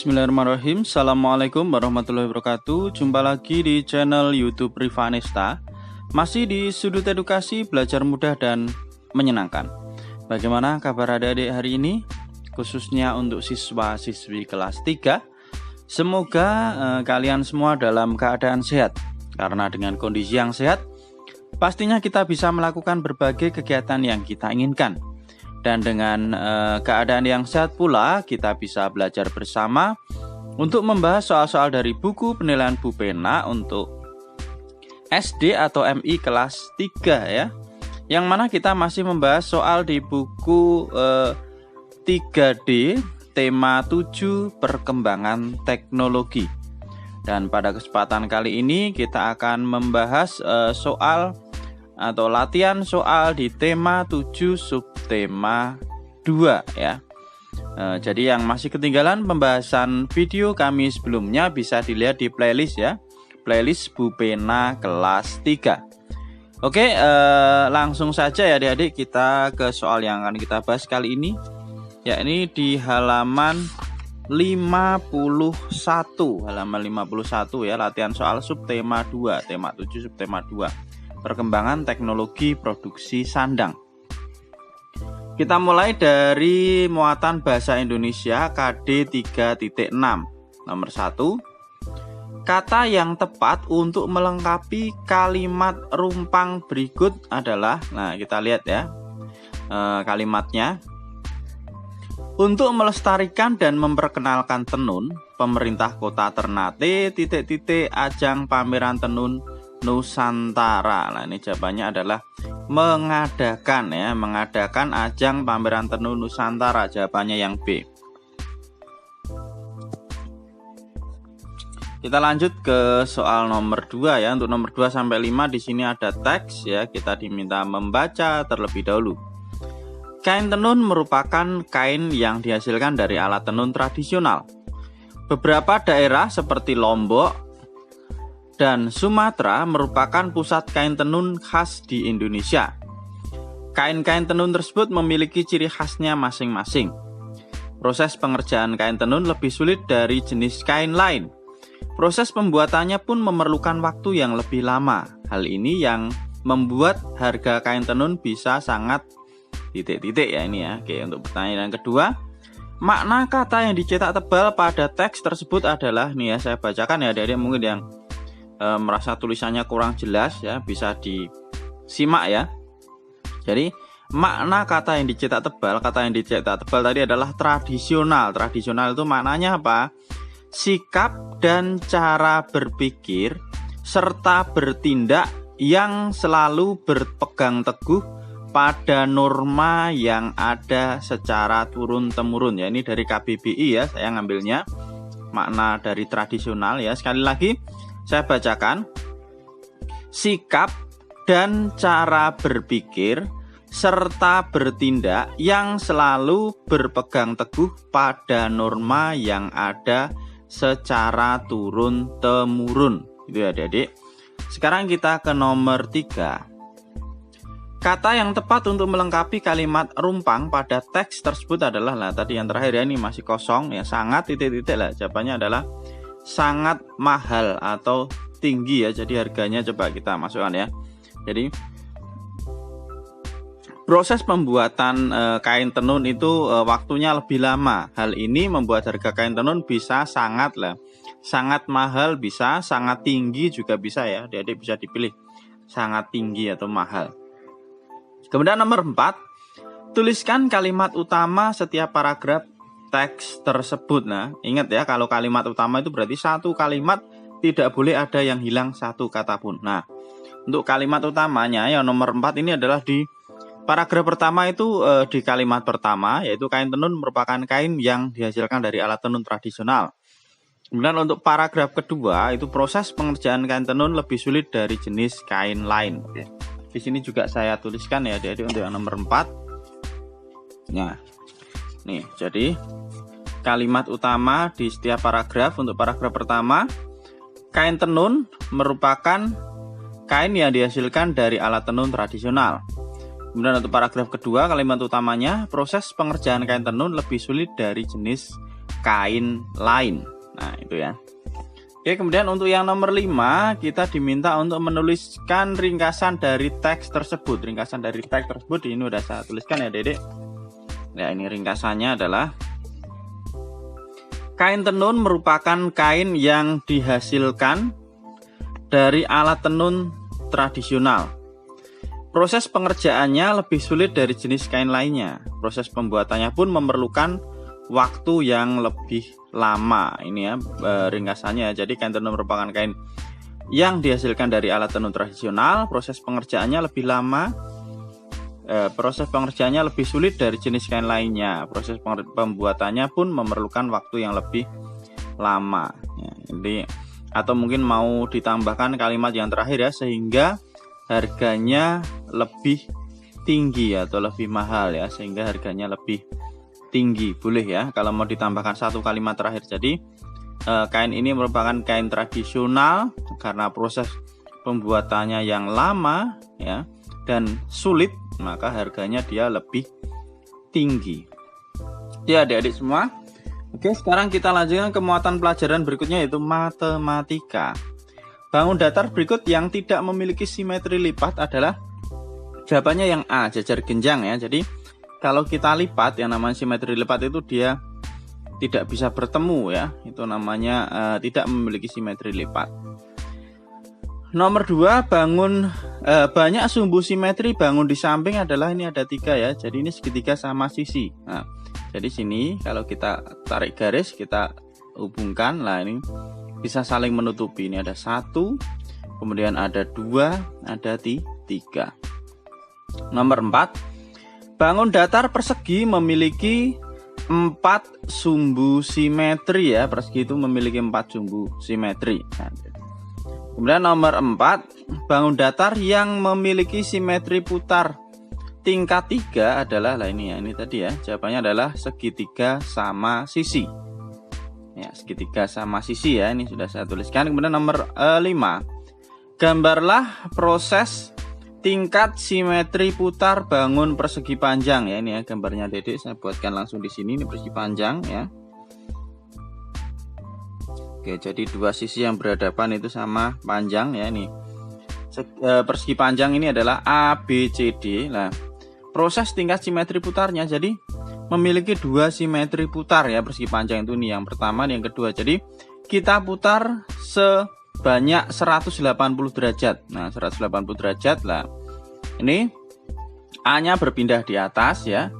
Bismillahirrahmanirrahim. Assalamualaikum warahmatullahi wabarakatuh. Jumpa lagi di channel YouTube Rivanesta. Masih di sudut edukasi, belajar mudah dan menyenangkan. Bagaimana kabar adik-adik hari ini? Khususnya untuk siswa-siswi kelas 3. Semoga kalian semua dalam keadaan sehat. Karena dengan kondisi yang sehat, pastinya kita bisa melakukan berbagai kegiatan yang kita inginkan. Dan dengan keadaan yang sehat pula, kita bisa belajar bersama untuk membahas soal-soal dari buku penilaian Bu Pena untuk SD atau MI kelas 3 ya. Yang mana kita masih membahas soal di buku 3D tema 7 perkembangan teknologi. Dan pada kesempatan kali ini kita akan membahas soal atau latihan soal di tema 7 subtema 2 ya. Jadi yang masih ketinggalan pembahasan video kami sebelumnya bisa dilihat di playlist ya. Playlist Bu Pena kelas 3. Oke, langsung saja ya adik-adik kita ke soal yang akan kita bahas kali ini. Ya, ini di halaman 51. Halaman 51 ya, latihan soal subtema 2, tema 7 subtema 2. Perkembangan teknologi produksi sandang. Kita mulai dari muatan bahasa Indonesia KD 3.6. Nomor 1. Kata yang tepat untuk melengkapi kalimat rumpang berikut adalah, nah kita lihat ya kalimatnya. Untuk melestarikan dan memperkenalkan tenun, pemerintah kota Ternate ajang pameran tenun Nusantara. Nah, ini jawabannya adalah mengadakan ajang pameran tenun Nusantara. Jawabannya yang B. Kita lanjut ke soal nomor 2 ya. Untuk nomor 2 sampai 5 di sini ada teks ya. Kita diminta membaca terlebih dahulu. Kain tenun merupakan kain yang dihasilkan dari alat tenun tradisional. Beberapa daerah seperti Lombok dan Sumatera merupakan pusat kain tenun khas di Indonesia. Kain-kain tenun tersebut memiliki ciri khasnya masing-masing. Proses pengerjaan kain tenun lebih sulit dari jenis kain lain. Proses pembuatannya pun memerlukan waktu yang lebih lama. Hal ini yang membuat harga kain tenun bisa sangat ya ini ya. Oke, untuk pertanyaan yang kedua, makna kata yang dicetak tebal pada teks tersebut adalah, nih ya saya bacakan ya adik-adik mungkin yang merasa tulisannya kurang jelas ya, bisa disimak ya. Jadi makna kata yang dicetak tebal tadi adalah tradisional. Tradisional itu maknanya apa? Sikap dan cara berpikir serta bertindak yang selalu berpegang teguh pada norma yang ada secara turun-temurun ya. Ini dari KBBI ya, saya ngambilnya makna dari tradisional ya. Sekali lagi saya bacakan. Sikap dan cara berpikir serta bertindak yang selalu berpegang teguh pada norma yang ada secara turun-temurun. Itu ya adik-adik. Sekarang kita ke nomor 3. Kata yang tepat untuk melengkapi kalimat rumpang pada teks tersebut adalah, lah tadi yang terakhir ya, ini masih kosong ya, sangat lah. Jawabannya adalah sangat mahal atau tinggi ya. Jadi harganya coba kita masukkan ya. Jadi proses pembuatan kain tenun itu waktunya lebih lama. Hal ini membuat harga kain tenun bisa sangat mahal, bisa sangat tinggi juga bisa ya. Jadi bisa dipilih sangat tinggi atau mahal. Kemudian nomor 4, tuliskan kalimat utama setiap paragraf teks tersebut. Nah, ingat ya, kalau kalimat utama itu berarti satu kalimat, tidak boleh ada yang hilang satu kata pun. Nah, untuk kalimat utamanya yang nomor 4 ini adalah di paragraf pertama itu di kalimat pertama, yaitu kain tenun merupakan kain yang dihasilkan dari alat tenun tradisional. Kemudian untuk paragraf kedua itu proses pengerjaan kain tenun lebih sulit dari jenis kain lain. Oke. Di sini juga saya tuliskan ya adik-adik untuk yang nomor 4. Nah, nih, jadi kalimat utama di setiap paragraf. Untuk paragraf pertama, kain tenun merupakan kain yang dihasilkan dari alat tenun tradisional. Kemudian untuk paragraf kedua, kalimat utamanya, proses pengerjaan kain tenun lebih sulit dari jenis kain lain. Nah, itu ya. Oke, kemudian untuk yang nomor 5, kita diminta untuk menuliskan ringkasan dari teks tersebut. Ringkasan dari teks tersebut ini udah saya tuliskan ya, Dedek. Ya, ini ringkasannya adalah kain tenun merupakan kain yang dihasilkan dari alat tenun tradisional. Proses pengerjaannya lebih sulit dari jenis kain lainnya. Proses pembuatannya pun memerlukan waktu yang lebih lama. Ini ya ringkasannya. Jadi kain tenun merupakan kain yang dihasilkan dari alat tenun tradisional. Proses pengerjaannya lebih lama. Proses pengerjaannya lebih sulit dari jenis kain lainnya. Proses pembuatannya pun memerlukan waktu yang lebih lama. Ya, jadi atau mungkin mau ditambahkan kalimat yang terakhir ya, sehingga harganya lebih tinggi atau lebih mahal ya, sehingga harganya lebih tinggi. Boleh ya kalau mau ditambahkan satu kalimat terakhir. Jadi kain ini merupakan kain tradisional karena proses pembuatannya yang lama ya dan sulit, maka harganya dia lebih tinggi. Ya adik-adik semua. Oke, sekarang kita lanjutkan ke muatan pelajaran berikutnya, yaitu matematika. Bangun datar berikut yang tidak memiliki simetri lipat adalah, jawabannya yang A, jajar genjang ya. Jadi kalau kita lipat, yang namanya simetri lipat itu dia tidak bisa bertemu ya. Itu namanya tidak memiliki simetri lipat. Nomor 2, banyak sumbu simetri bangun di samping adalah, ini ada 3 ya. Jadi ini segitiga sama sisi. Nah, jadi sini kalau kita tarik garis, kita hubungkan, lah ini bisa saling menutupi. Ini ada 1, kemudian ada 2, ada 3. Nomor 4, bangun datar persegi memiliki 4 sumbu simetri ya. Persegi itu memiliki 4 sumbu simetri. Nah, kemudian nomor 4, bangun datar yang memiliki simetri putar tingkat 3 adalah, lah ini ya, ini tadi ya, jawabannya adalah segitiga sama sisi. Ya, segitiga sama sisi ya, ini sudah saya tuliskan. Kemudian nomor 5, gambarlah proses tingkat simetri putar bangun persegi panjang ya. Ini ya gambarnya Dedek, saya buatkan langsung di sini. Ini persegi panjang ya. Oke, jadi 2 sisi yang berhadapan itu sama panjang ya. Ini persegi panjang ini adalah A, B, C, D. Nah, proses tingkat simetri putarnya jadi memiliki 2 simetri putar ya. Persegi panjang itu nih yang pertama, yang kedua. Jadi kita putar sebanyak 180 derajat. Nah, 180 derajat lah. Ini A-nya berpindah di atas ya.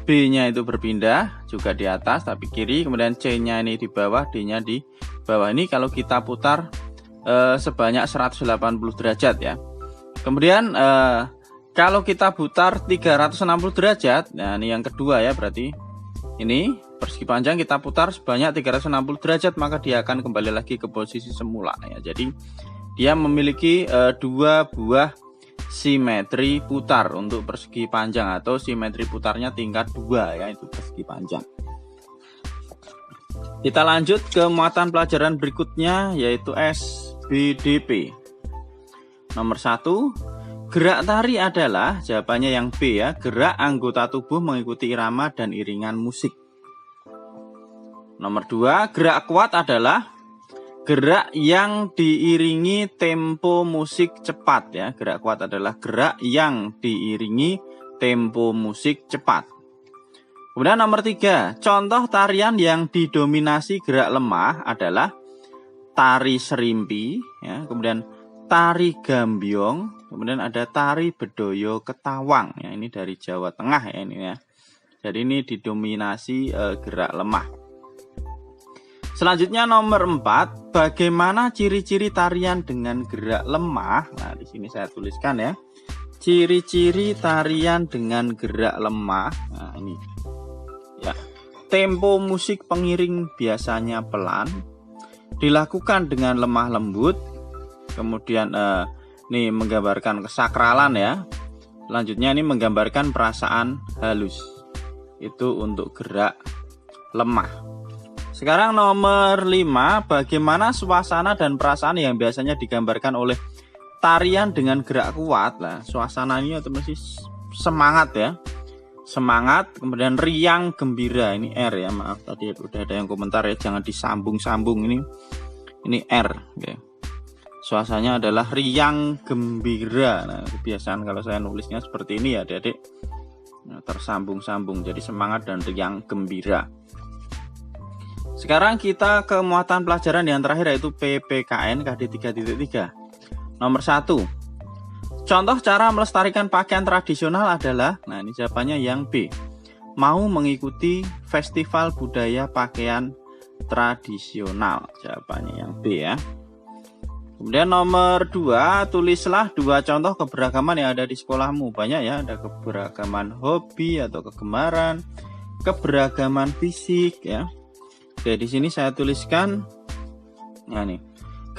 B-nya itu berpindah juga di atas tapi kiri, kemudian C-nya ini di bawah, D-nya di bawah. Ini kalau kita putar sebanyak 180 derajat ya. Kemudian kalau kita putar 360 derajat, nah ini yang kedua ya, berarti ini persegi panjang kita putar sebanyak 360 derajat, maka dia akan kembali lagi ke posisi semula ya. Jadi dia memiliki 2 buah simetri putar untuk persegi panjang, atau simetri putarnya tingkat 2 ya, itu persegi panjang. Kita lanjut ke muatan pelajaran berikutnya, yaitu SBDP. Nomor 1, gerak tari adalah, jawabannya yang B ya, gerak anggota tubuh mengikuti irama dan iringan musik. Nomor 2, gerak kuat adalah gerak yang diiringi tempo musik cepat ya. Gerak kuat adalah gerak yang diiringi tempo musik cepat. Kemudian nomor 3, contoh tarian yang didominasi gerak lemah adalah tari serimpi ya, kemudian tari gambyong, kemudian ada tari bedoyo ketawang ya. Ini dari Jawa Tengah ya ini ya. Jadi ini didominasi gerak lemah. Selanjutnya nomor 4, bagaimana ciri-ciri tarian dengan gerak lemah? Nah, di sini saya tuliskan ya. Ciri-ciri tarian dengan gerak lemah. Nah, ini. Ya. Tempo musik pengiring biasanya pelan, dilakukan dengan lemah lembut. Kemudian ini menggambarkan kesakralan ya. Selanjutnya ini menggambarkan perasaan halus. Itu untuk gerak lemah. Sekarang nomor 5, bagaimana suasana dan perasaan yang biasanya digambarkan oleh tarian dengan gerak kuat. Lah, suasananya otomatis semangat ya. semangat, kemudian riang gembira, ini R ya, maaf tadi udah ada yang komentar ya, jangan disambung-sambung, ini R, oke. Suasananya adalah riang gembira. Nah, kebiasaan kalau saya nulisnya seperti ini ya adik-adik, tersambung-sambung, jadi semangat dan riang gembira. Sekarang kita ke muatan pelajaran yang terakhir, yaitu PPKN KD 3.3. Nomor 1, contoh cara melestarikan pakaian tradisional adalah, nah ini jawabannya yang B, mau mengikuti festival budaya pakaian tradisional, jawabannya yang B ya. Kemudian nomor 2, tulislah 2 contoh keberagaman yang ada di sekolahmu. Banyak ya, ada keberagaman hobi atau kegemaran, keberagaman fisik ya. Oke, di sini saya tuliskan, nah nih,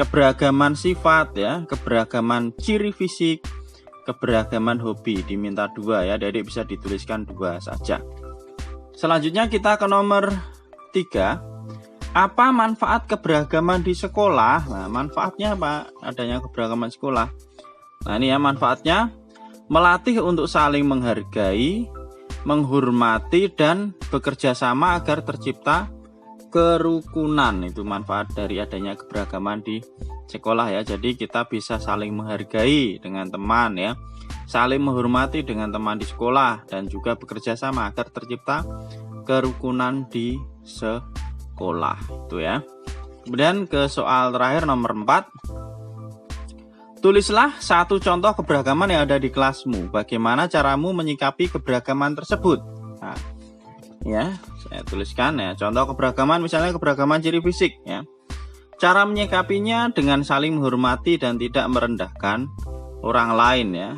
keberagaman sifat ya, keberagaman ciri fisik, keberagaman hobi, diminta 2 ya, jadi bisa dituliskan 2 saja. Selanjutnya kita ke nomor 3, apa manfaat keberagaman di sekolah? Nah, manfaatnya apa adanya keberagaman sekolah? Nah ini ya manfaatnya, melatih untuk saling menghargai, menghormati, dan bekerja sama agar tercipta kerukunan. Itu manfaat dari adanya keberagaman di sekolah ya. Jadi kita bisa saling menghargai dengan teman ya, saling menghormati dengan teman di sekolah, dan juga bekerja sama agar tercipta kerukunan di sekolah itu ya. Kemudian ke soal terakhir nomor 4, tulislah 1 contoh keberagaman yang ada di kelasmu. Bagaimana caramu menyikapi keberagaman tersebut? Nah, ya, saya tuliskan ya, contoh keberagaman misalnya keberagaman ciri fisik ya. Cara menyikapinya dengan saling menghormati dan tidak merendahkan orang lain ya.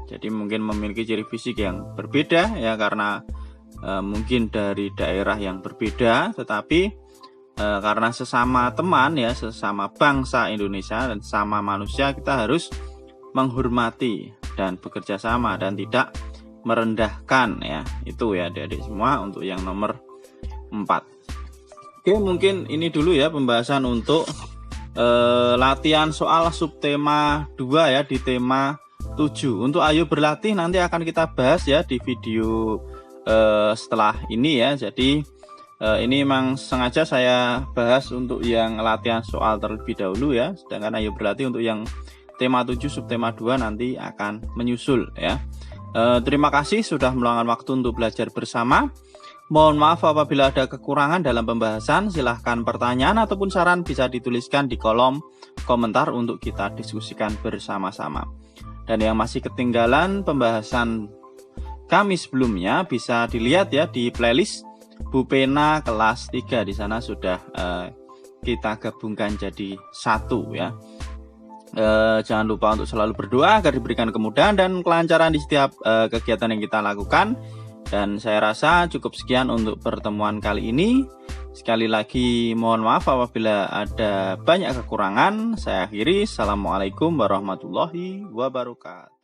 Jadi mungkin memiliki ciri fisik yang berbeda ya, karena mungkin dari daerah yang berbeda, tetapi karena sesama teman ya, sesama bangsa Indonesia dan sesama manusia, kita harus menghormati dan bekerja sama dan tidak merendahkan ya. Itu ya adik-adik semua untuk yang nomor 4. Oke, mungkin ini dulu ya pembahasan untuk latihan soal subtema 2 ya di tema 7. Untuk ayo berlatih nanti akan kita bahas ya di video setelah ini ya. Jadi ini memang sengaja saya bahas untuk yang latihan soal terlebih dahulu ya, sedangkan ayo berlatih untuk yang tema 7 subtema 2 nanti akan menyusul ya. Terima kasih sudah meluangkan waktu untuk belajar bersama. Mohon maaf apabila ada kekurangan dalam pembahasan. Silahkan pertanyaan ataupun saran bisa dituliskan di kolom komentar untuk kita diskusikan bersama-sama. Dan yang masih ketinggalan pembahasan kami sebelumnya bisa dilihat ya di playlist Bu Pena kelas 3. Di sana sudah kita gabungkan jadi 1 ya. Jangan lupa untuk selalu berdoa agar diberikan kemudahan dan kelancaran di setiap kegiatan yang kita lakukan. Dan saya rasa cukup sekian untuk pertemuan kali ini. Sekali lagi mohon maaf apabila ada banyak kekurangan. Saya akhiri. Assalamualaikum warahmatullahi wabarakatuh.